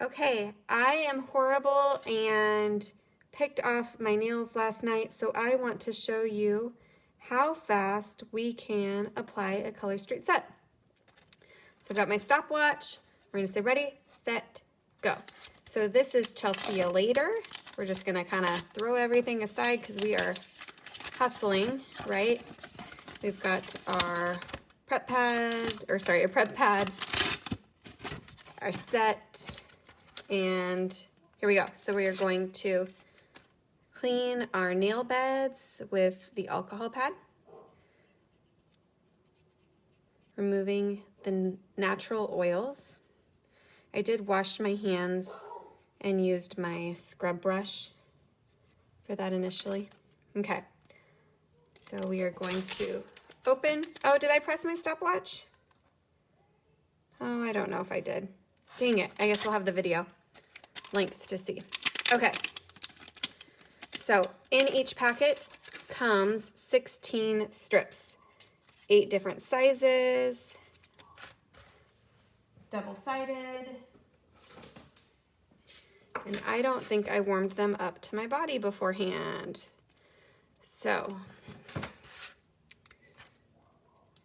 Okay, I am horrible and picked off my nails last night, so I want to show you how fast we can apply a color street set. So I've got my stopwatch. We're gonna say ready, set, go. So this is Chelsea later. We're just gonna kind of throw everything aside because we are hustling, right? We've got our prep pad, a prep pad, our set, and here we go. So we are going to clean our nail beds with the alcohol pad, removing the natural oils. I did wash my hands and used my scrub brush for that initially. Okay, so we are going to open. Oh, did I press my stopwatch? Oh, I don't know if I did. Dang it, I guess we'll have the video length to see. Okay, so in each packet comes 16 strips, 8 different sizes, double-sided, and I don't think I warmed them up to my body beforehand. So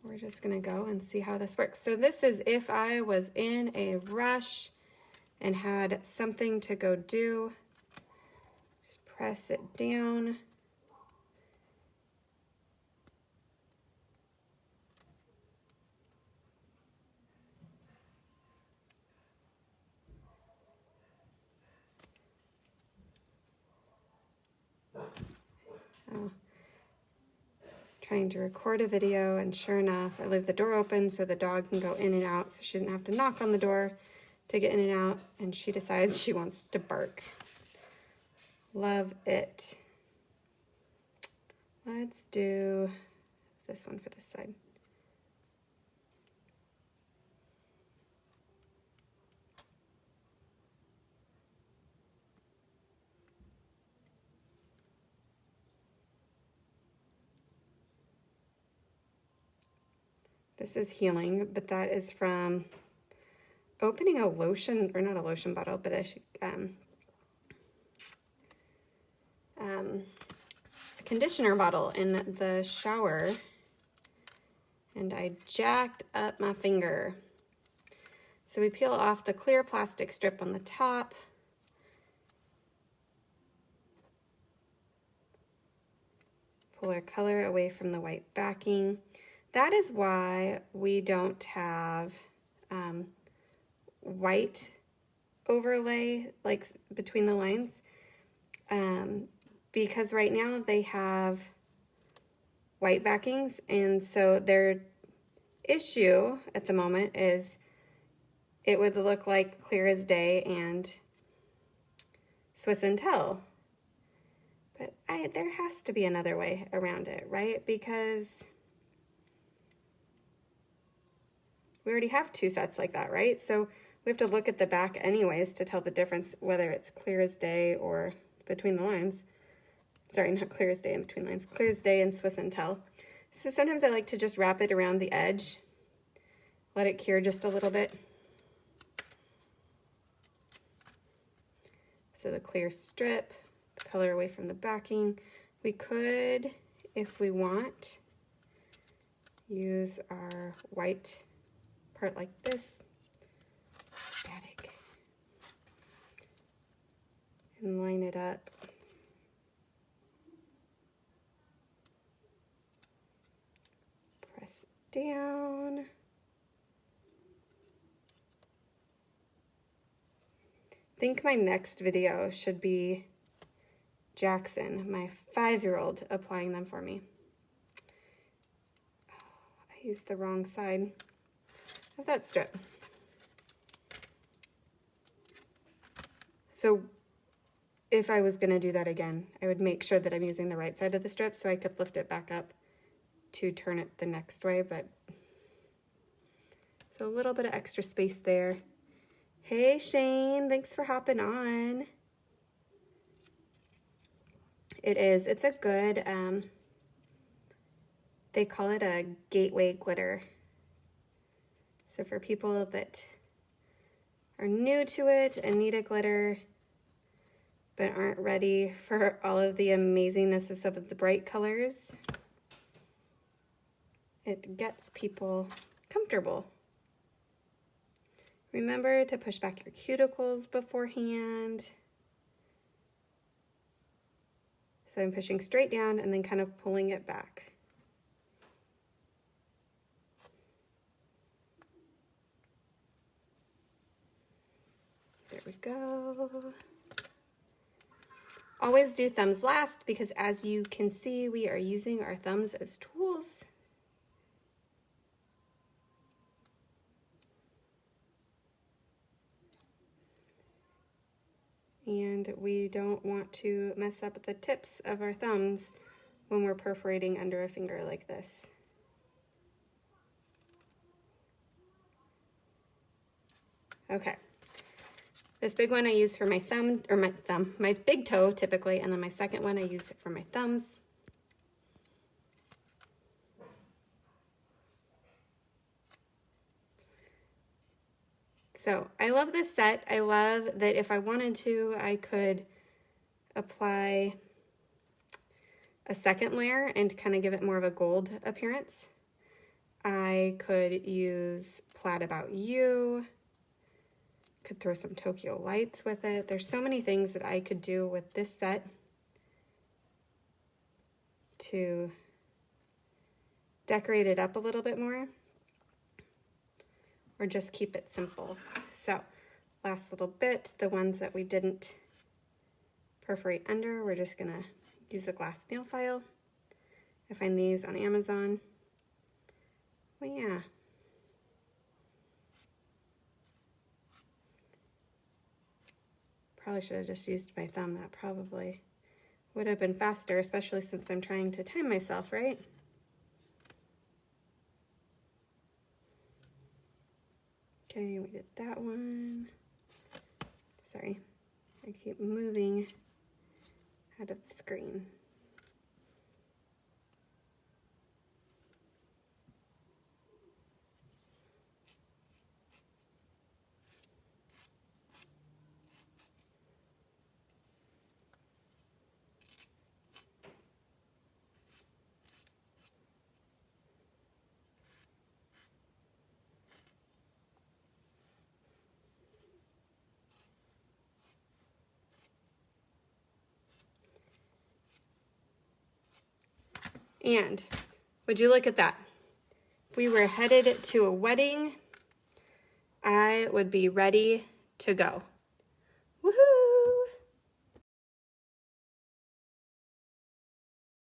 we're just gonna go and see how this works. So this is if I was in a rush and had something to go do. Just press it down. Oh. Trying to record a video, and sure enough, I leave the door open so the dog can go in and out so she doesn't have to knock on the door to get in and out, and she decides she wants to bark. Love it. Let's do this one for this side. This is healing, but that is from opening a lotion, or not a lotion bottle, but a conditioner bottle in the shower, and I jacked up my finger. So we peel off the clear plastic strip on the top. Pull our color away from the white backing. That is why we don't have white overlay like between the lines, because right now they have white backings, and so their issue at the moment is it would look like Clear as Day and Swiss and Tell. But there has to be another way around it, right? Because we already have 2 sets like that, right? So we have to look at the back anyways to tell the difference whether it's Clear as Day or Between the Lines. Sorry, not Clear as Day and Between Lines. Clear as Day and Swiss and Tell. So sometimes I like to just wrap it around the edge, let it cure just a little bit. So the clear strip, the color away from the backing. We could, if we want, use our white part like this, static, and line it up. Press down. I think my next video should be Jackson, my 5-year-old, applying them for me. Oh, I used the wrong side of that strip. So if I was going to do that again, I would make sure that I'm using the right side of the strip so I could lift it back up to turn it the next way, but so a little bit of extra space there. Hey Shane, thanks for hopping on. It's a good, they call it a gateway glitter. So for people that are new to it and need a glitter, but aren't ready for all of the amazingness of some of the bright colors, it gets people comfortable. Remember to push back your cuticles beforehand. So I'm pushing straight down and then kind of pulling it back. There we go. Always do thumbs last because as you can see, we are using our thumbs as tools. And we don't want to mess up the tips of our thumbs when we're perforating under a finger like this. Okay. This big one I use for my thumb, or my big toe typically, and then my second one I use it for my thumbs. So I love this set. I love that if I wanted to, I could apply a second layer and kind of give it more of a gold appearance. I could use Plaid About You, could throw some Tokyo lights with it. There's so many things that I could do with this set to decorate it up a little bit more, or just keep it simple. So last little bit, the ones that we didn't perforate under, we're just gonna use a glass nail file. I find these on Amazon. Well, yeah. Probably should have just used my thumb. That probably would have been faster, especially since I'm trying to time myself, right? Okay, we did that one. Sorry, I keep moving out of the screen. And would you look at that? If we were headed to a wedding, I would be ready to go. Woohoo!